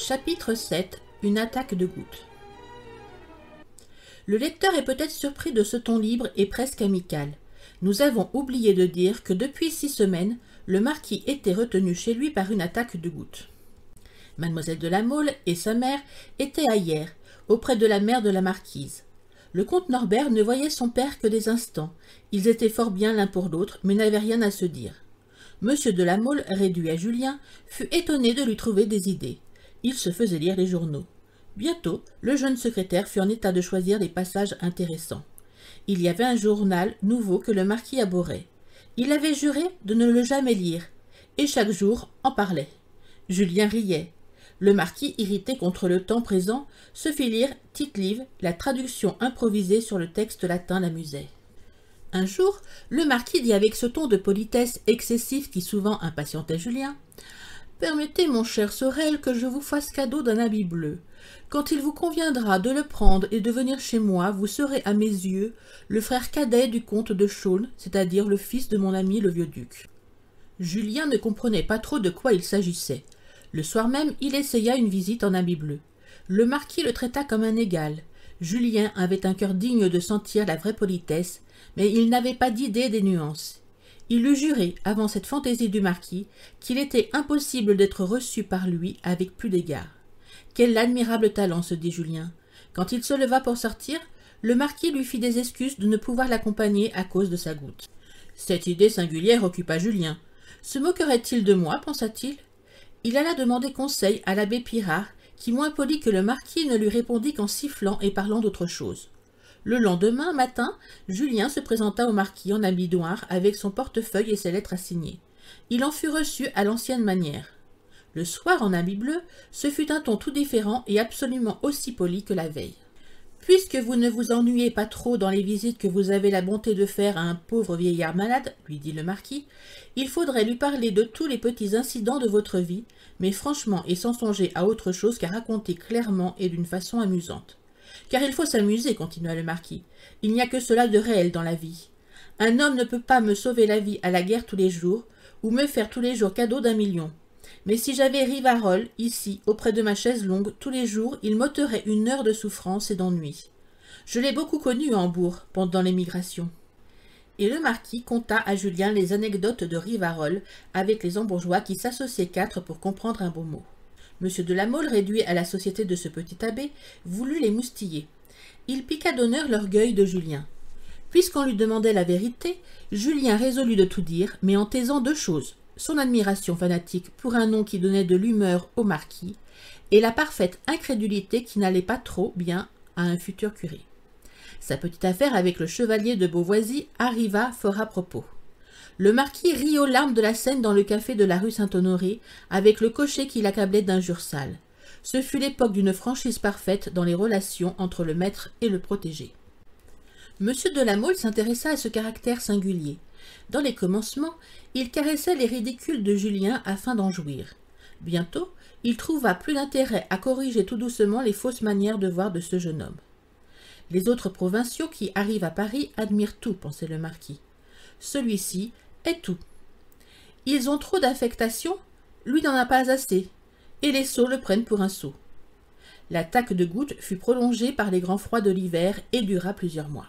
Chapitre 7. Une attaque de gouttes. Le lecteur est peut-être surpris de ce ton libre et presque amical. Nous avons oublié de dire que depuis 6 semaines, le marquis était retenu chez lui par une attaque de gouttes. Mademoiselle de la Mole et sa mère étaient à Hyères, auprès de la mère de la marquise. Le comte Norbert ne voyait son père que des instants. Ils étaient fort bien l'un pour l'autre, mais n'avaient rien à se dire. Monsieur de la Mole, réduit à Julien, fut étonné de lui trouver des idées. Il se faisait lire les journaux. Bientôt, le jeune secrétaire fut en état de choisir des passages intéressants. Il y avait un journal nouveau que le marquis abhorrait. Il avait juré de ne le jamais lire, et chaque jour en parlait. Julien riait. Le marquis, irrité contre le temps présent, se fit lire Tite-Live, la traduction improvisée sur le texte latin l'amusait. Un jour, le marquis dit avec ce ton de politesse excessif qui souvent impatientait Julien: « Permettez, mon cher Sorel, que je vous fasse cadeau d'un habit bleu. Quand il vous conviendra de le prendre et de venir chez moi, vous serez à mes yeux le frère cadet du comte de Chaulnes, c'est-à-dire le fils de mon ami le vieux duc. » Julien ne comprenait pas trop de quoi il s'agissait. Le soir même, il essaya une visite en habit bleu. Le marquis le traita comme un égal. Julien avait un cœur digne de sentir la vraie politesse, mais il n'avait pas d'idée des nuances. Il eût juré, avant cette fantaisie du marquis, qu'il était impossible d'être reçu par lui avec plus d'égard. Quel admirable talent, se dit Julien. Quand il se leva pour sortir, le marquis lui fit des excuses de ne pouvoir l'accompagner à cause de sa goutte. Cette idée singulière occupa Julien. Se moquerait-il de moi, pensa-t-il? Il alla demander conseil à l'abbé Pirard, qui, moins poli que le marquis, ne lui répondit qu'en sifflant et parlant d'autre chose. Le lendemain matin, Julien se présenta au marquis en habit noir avec son portefeuille et ses lettres à signer. Il en fut reçu à l'ancienne manière. Le soir, en habit bleu, ce fut un ton tout différent et absolument aussi poli que la veille. « Puisque vous ne vous ennuyez pas trop dans les visites que vous avez la bonté de faire à un pauvre vieillard malade, lui dit le marquis, il faudrait lui parler de tous les petits incidents de votre vie, mais franchement et sans songer à autre chose qu'à raconter clairement et d'une façon amusante. Car il faut s'amuser, continua le marquis. Il n'y a que cela de réel dans la vie. Un homme ne peut pas me sauver la vie à la guerre tous les jours, ou me faire tous les jours cadeau d'1 million. Mais si j'avais Rivarol, ici, auprès de ma chaise longue, tous les jours, il m'ôterait 1 heure de souffrance et d'ennui. Je l'ai beaucoup connu à Hambourg, pendant l'émigration. » Et le marquis conta à Julien les anecdotes de Rivarol avec les Hambourgeois qui s'associaient 4 pour comprendre un beau mot. Monsieur de la Mole, réduit à la société de ce petit abbé, voulut les moustiller. Il piqua d'honneur l'orgueil de Julien. Puisqu'on lui demandait la vérité, Julien résolut de tout dire, mais en taisant 2 choses. Son admiration fanatique pour un nom qui donnait de l'humeur au marquis, et la parfaite incrédulité qui n'allait pas trop bien à un futur curé. Sa petite affaire avec le chevalier de Beauvoisis arriva fort à propos. Le marquis rit aux larmes de la scène dans le café de la rue Saint-Honoré, avec le cocher qui l'accablait d'injures sales. Ce fut l'époque d'une franchise parfaite dans les relations entre le maître et le protégé. Monsieur de la Mole s'intéressa à ce caractère singulier. Dans les commencements, il caressait les ridicules de Julien afin d'en jouir. Bientôt, il trouva plus d'intérêt à corriger tout doucement les fausses manières de voir de ce jeune homme. Les autres provinciaux qui arrivent à Paris admirent tout, pensait le marquis. Celui-ci est tout. Ils ont trop d'affectation, lui n'en a pas assez, et les sots le prennent pour un sot. L'attaque de gouttes fut prolongée par les grands froids de l'hiver et dura plusieurs mois.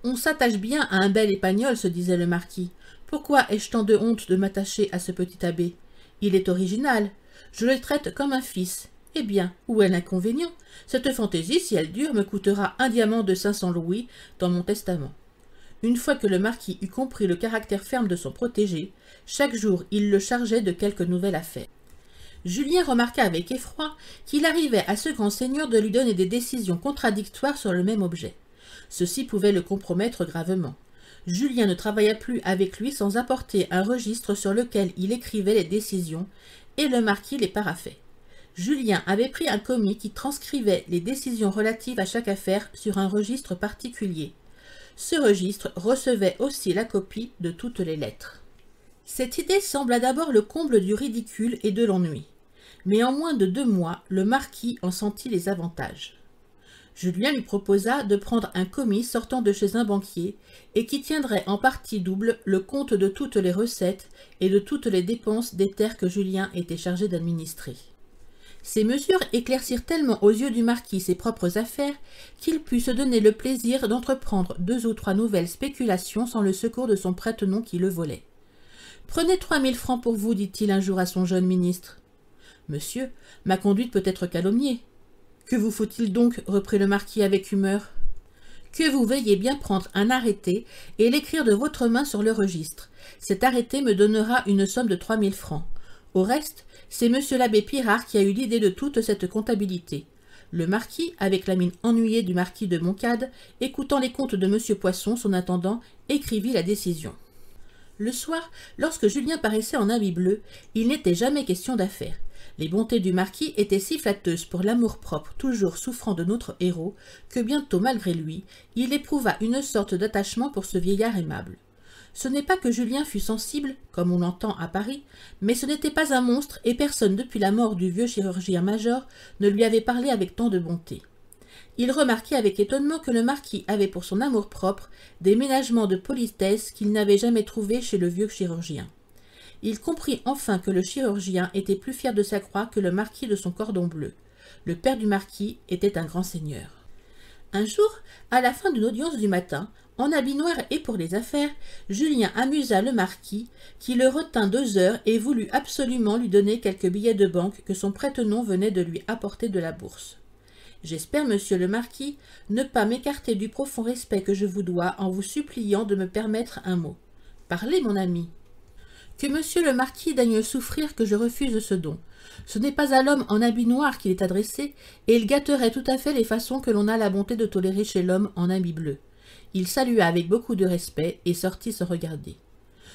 On s'attache bien à un bel épagnol, se disait le marquis. Pourquoi ai-je tant de honte de m'attacher à ce petit abbé? Il est original. Je le traite comme un fils. Eh bien, où est l'inconvénient? Cette fantaisie, si elle dure, me coûtera 1 diamant de 500 louis dans mon testament. Une fois que le marquis eut compris le caractère ferme de son protégé, chaque jour il le chargeait de quelque nouvelle affaire. Julien remarqua avec effroi qu'il arrivait à ce grand seigneur de lui donner des décisions contradictoires sur le même objet. Ceci pouvait le compromettre gravement. Julien ne travailla plus avec lui sans apporter un registre sur lequel il écrivait les décisions, et le marquis les paraphait. Julien avait pris un commis qui transcrivait les décisions relatives à chaque affaire sur un registre particulier. Ce registre recevait aussi la copie de toutes les lettres. Cette idée sembla d'abord le comble du ridicule et de l'ennui. Mais en moins de 2 mois, le marquis en sentit les avantages. Julien lui proposa de prendre un commis sortant de chez un banquier et qui tiendrait en partie double le compte de toutes les recettes et de toutes les dépenses des terres que Julien était chargé d'administrer. Ces mesures éclaircirent tellement aux yeux du marquis ses propres affaires qu'il put se donner le plaisir d'entreprendre 2 ou 3 nouvelles spéculations sans le secours de son prête-nom qui le volait. « Prenez 3000 francs pour vous, dit-il un jour à son jeune ministre. « Monsieur, ma conduite peut être calomniée. »« Que vous faut-il donc ?» reprit le marquis avec humeur. « Que vous veuillez bien prendre un arrêté et l'écrire de votre main sur le registre. Cet arrêté me donnera une somme de 3000 francs. Au reste, c'est monsieur l'abbé Pirard qui a eu l'idée de toute cette comptabilité. » Le marquis, avec la mine ennuyée du marquis de Montcade, écoutant les comptes de monsieur Poisson, son intendant, écrivit la décision. Le soir, lorsque Julien paraissait en habit bleu, il n'était jamais question d'affaires. Les bontés du marquis étaient si flatteuses pour l'amour-propre toujours souffrant de notre héros, que bientôt, malgré lui, il éprouva une sorte d'attachement pour ce vieillard aimable. Ce n'est pas que Julien fût sensible, comme on l'entend à Paris, mais ce n'était pas un monstre et personne depuis la mort du vieux chirurgien-major ne lui avait parlé avec tant de bonté. Il remarquait avec étonnement que le marquis avait pour son amour-propre des ménagements de politesse qu'il n'avait jamais trouvés chez le vieux chirurgien. Il comprit enfin que le chirurgien était plus fier de sa croix que le marquis de son cordon bleu. Le père du marquis était un grand seigneur. Un jour, à la fin d'une audience du matin, en habit noir et pour les affaires, Julien amusa le marquis, qui le retint 2 heures et voulut absolument lui donner quelques billets de banque que son prête-nom venait de lui apporter de la bourse. « J'espère, monsieur le marquis, ne pas m'écarter du profond respect que je vous dois en vous suppliant de me permettre un mot. Parlez, mon ami. » « Que monsieur le marquis daigne souffrir que je refuse ce don. Ce n'est pas à l'homme en habit noir qu'il est adressé, et il gâterait tout à fait les façons que l'on a la bonté de tolérer chez l'homme en habit bleu. » Il salua avec beaucoup de respect et sortit sans regarder.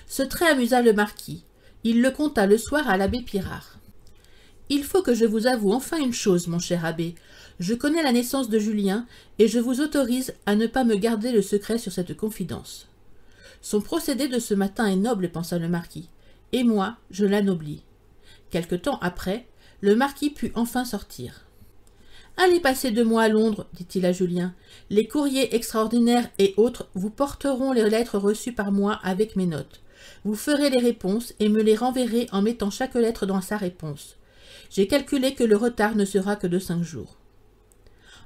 Ce trait amusa le marquis. Il le conta le soir à l'abbé Pirard. « Il faut que je vous avoue enfin une chose, mon cher abbé. Je connais la naissance de Julien, et je vous autorise à ne pas me garder le secret sur cette confidence. » Son procédé de ce matin est noble, pensa le marquis, et moi, je l'anoblis. Quelque temps après, le marquis put enfin sortir. « Allez passer 2 mois à Londres, dit-il à Julien. Les courriers extraordinaires et autres vous porteront les lettres reçues par moi avec mes notes. Vous ferez les réponses et me les renverrez en mettant chaque lettre dans sa réponse. J'ai calculé que le retard ne sera que de 5 jours. »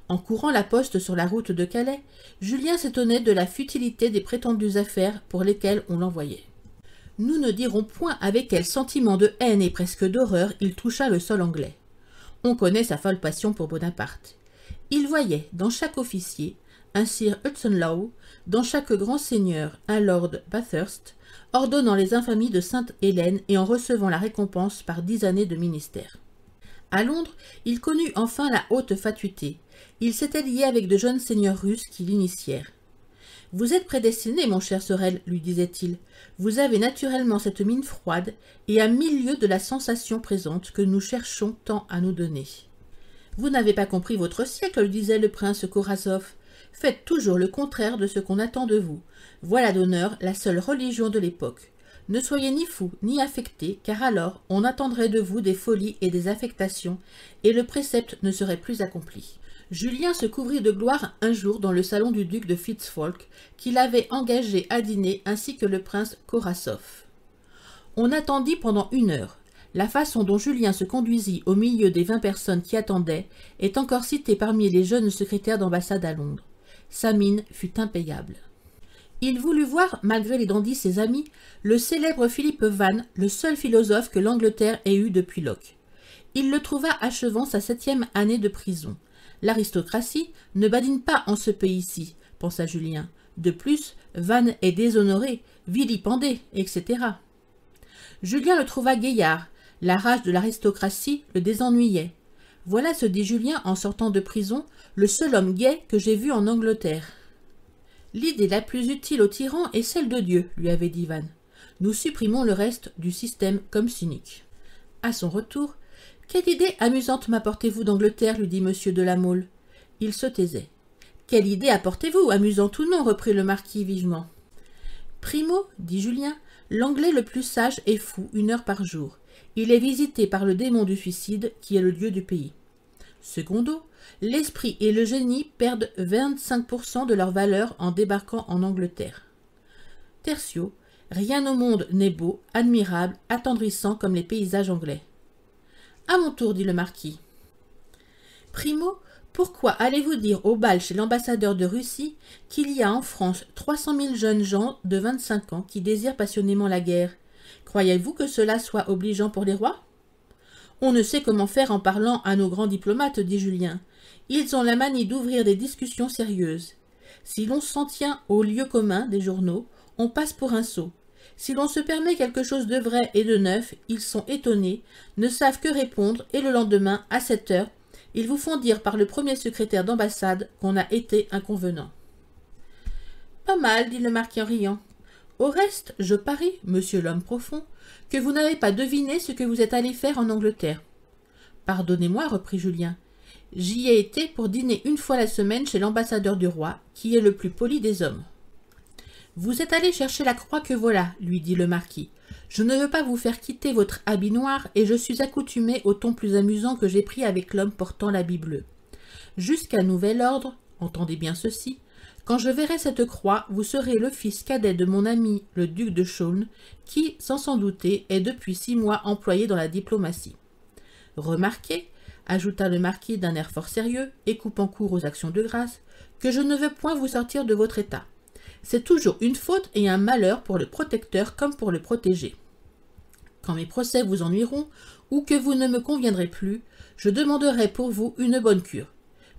En courant la poste sur la route de Calais, Julien s'étonnait de la futilité des prétendues affaires pour lesquelles on l'envoyait. Nous ne dirons point avec quel sentiment de haine et presque d'horreur il toucha le sol anglais. On connaît sa folle passion pour Bonaparte. Il voyait dans chaque officier un Sir Hudson-Lowe, dans chaque grand seigneur un Lord Bathurst, ordonnant les infamies de Sainte-Hélène et en recevant la récompense par 10 années de ministère. À Londres, il connut enfin la haute fatuité. Il s'était lié avec de jeunes seigneurs russes qui l'initièrent. « Vous êtes prédestiné, mon cher Sorel, lui disait-il. Vous avez naturellement cette mine froide et à 1000 lieues de la sensation présente que nous cherchons tant à nous donner. »« Vous n'avez pas compris votre siècle, disait le prince Korazov. Faites toujours le contraire de ce qu'on attend de vous. Voilà d'honneur la seule religion de l'époque. Ne soyez ni fou ni affecté, car alors on attendrait de vous des folies et des affectations, et le précepte ne serait plus accompli. » Julien se couvrit de gloire un jour dans le salon du duc de Fitz-Folk, qu'il avait engagé à dîner ainsi que le prince Korassov. On attendit pendant 1 heure. La façon dont Julien se conduisit au milieu des 20 personnes qui attendaient est encore citée parmi les jeunes secrétaires d'ambassade à Londres. Sa mine fut impayable. Il voulut voir, malgré les dandys ses amis, le célèbre Philippe Vann, le seul philosophe que l'Angleterre ait eu depuis Locke. Il le trouva achevant sa 7e année de prison. L'aristocratie ne badine pas en ce pays-ci, pensa Julien. De plus, Vann est déshonoré, vilipendé, etc. Julien le trouva gaillard. La rage de l'aristocratie le désennuyait. Voilà, se dit Julien en sortant de prison, le seul homme gai que j'ai vu en Angleterre. L'idée la plus utile au tyran est celle de Dieu, lui avait dit Vann. Nous supprimons le reste du système comme cynique. À son retour, « Quelle idée amusante m'apportez-vous d'Angleterre » lui dit monsieur de la Mole. Il se taisait. « Quelle idée apportez-vous, amusante ou non » reprit le marquis vivement. « Primo, dit Julien, l'anglais le plus sage est fou 1 heure par jour. Il est visité par le démon du suicide qui est le dieu du pays. Secondo, l'esprit et le génie perdent 25% de leur valeur en débarquant en Angleterre. Tertio, rien au monde n'est beau, admirable, attendrissant comme les paysages anglais. À mon tour, dit le marquis. Primo, pourquoi allez-vous dire au bal chez l'ambassadeur de Russie qu'il y a en France 300 000 jeunes gens de 25 ans qui désirent passionnément la guerre? Croyez-vous que cela soit obligeant pour les rois? On ne sait comment faire en parlant à nos grands diplomates, dit Julien. Ils ont la manie d'ouvrir des discussions sérieuses. Si l'on s'en tient au lieu commun des journaux, on passe pour un sot. Si l'on se permet quelque chose de vrai et de neuf, ils sont étonnés, ne savent que répondre, et le lendemain, à 7 heures, ils vous font dire par le premier secrétaire d'ambassade qu'on a été inconvenant. Pas mal, dit le marquis en riant. Au reste, je parie, monsieur l'homme profond, que vous n'avez pas deviné ce que vous êtes allé faire en Angleterre. Pardonnez-moi, reprit Julien. J'y ai été pour dîner une fois la semaine chez l'ambassadeur du roi, qui est le plus poli des hommes. Vous êtes allé chercher la croix que voilà, lui dit le marquis. Je ne veux pas vous faire quitter votre habit noir, et je suis accoutumé au ton plus amusant que j'ai pris avec l'homme portant l'habit bleu. Jusqu'à nouvel ordre, entendez bien ceci, quand je verrai cette croix, vous serez le fils cadet de mon ami le duc de Chaulnes, qui, sans s'en douter, est depuis 6 mois employé dans la diplomatie. Remarquez, ajouta le marquis d'un air fort sérieux, et coupant court aux actions de grâce, que je ne veux point vous sortir de votre état. C'est toujours une faute et un malheur pour le protecteur comme pour le protégé. Quand mes procès vous ennuieront, ou que vous ne me conviendrez plus, je demanderai pour vous une bonne cure,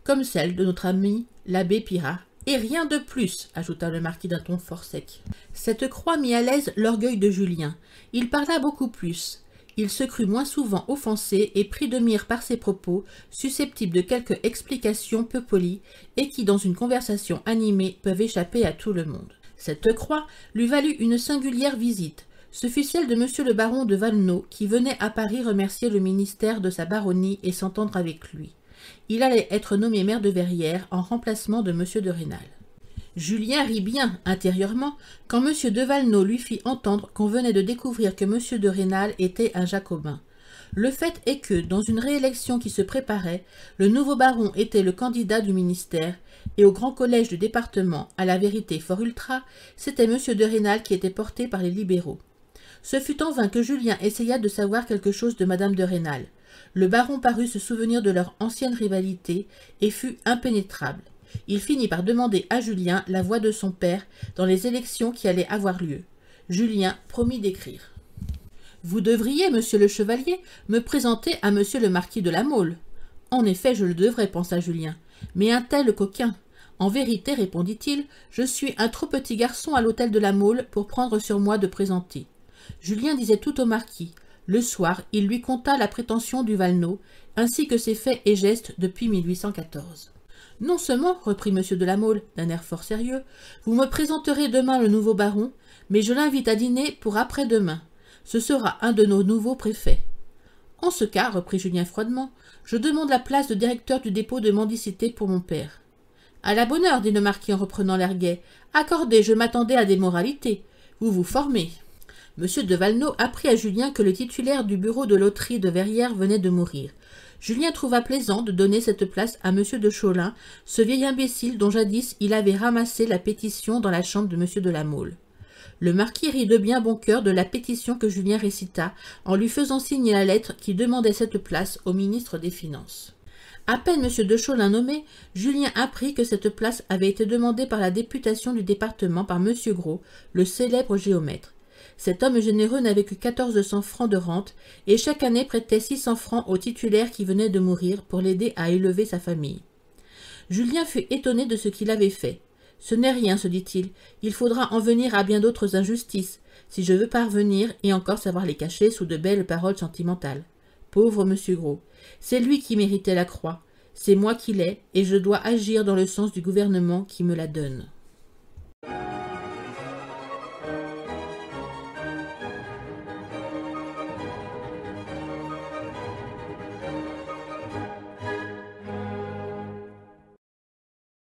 comme celle de notre ami l'abbé Pirard, et rien de plus, ajouta le marquis d'un ton fort sec. Cette croix mit à l'aise l'orgueil de Julien. Il parla beaucoup plus. Il se crut moins souvent offensé et pris de mire par ses propos, susceptibles de quelque explication peu polie, et qui, dans une conversation animée, peuvent échapper à tout le monde. Cette croix lui valut une singulière visite. Ce fut celle de monsieur le baron de Valenod, qui venait à Paris remercier le ministère de sa baronnie et s'entendre avec lui. Il allait être nommé maire de Verrières en remplacement de monsieur de Rênal. Julien rit bien, intérieurement, quand M. de Valenod lui fit entendre qu'on venait de découvrir que M. de Rênal était un jacobin. Le fait est que, dans une réélection qui se préparait, le nouveau baron était le candidat du ministère, et au grand collège du département, à la vérité fort ultra, c'était M. de Rênal qui était porté par les libéraux. Ce fut en vain que Julien essaya de savoir quelque chose de Madame de Rênal. Le baron parut se souvenir de leur ancienne rivalité, et fut impénétrable. Il finit par demander à Julien la voix de son père dans les élections qui allaient avoir lieu. Julien promit d'écrire. « Vous devriez, monsieur le chevalier, me présenter à monsieur le marquis de La Mole. »« En effet, je le devrais, pensa Julien. Mais un tel coquin. En vérité, répondit-il, je suis un trop petit garçon à l'hôtel de La Mole pour prendre sur moi de présenter. » Julien disait tout au marquis. Le soir, il lui conta la prétention du Valenod, ainsi que ses faits et gestes depuis 1814. « Non seulement, reprit M. de La Mole, d'un air fort sérieux, vous me présenterez demain le nouveau baron, mais je l'invite à dîner pour après-demain. Ce sera un de nos nouveaux préfets. »« En ce cas, reprit Julien froidement, je demande la place de directeur du dépôt de mendicité pour mon père. »« À la bonne heure, dit le marquis en reprenant l'air gai. Accordez, je m'attendais à des moralités. Vous vous formez. » M. de Valenod apprit à Julien que le titulaire du bureau de loterie de Verrières venait de mourir. Julien trouva plaisant de donner cette place à M. de Chaulnes, ce vieil imbécile dont jadis il avait ramassé la pétition dans la chambre de M. de La Mole. Le marquis rit de bien bon cœur de la pétition que Julien récita, en lui faisant signer la lettre qui demandait cette place au ministre des Finances. À peine M. de Chaulnes nommé, Julien apprit que cette place avait été demandée par la députation du département par M. Gros, le célèbre géomètre. Cet homme généreux n'avait que 1400 francs de rente, et chaque année prêtait 600 francs au titulaire qui venait de mourir pour l'aider à élever sa famille. Julien fut étonné de ce qu'il avait fait. « Ce n'est rien, se dit-il, il faudra en venir à bien d'autres injustices, si je veux parvenir et encore savoir les cacher sous de belles paroles sentimentales. Pauvre M. Gros, c'est lui qui méritait la croix, c'est moi qui l'ai, et je dois agir dans le sens du gouvernement qui me la donne. »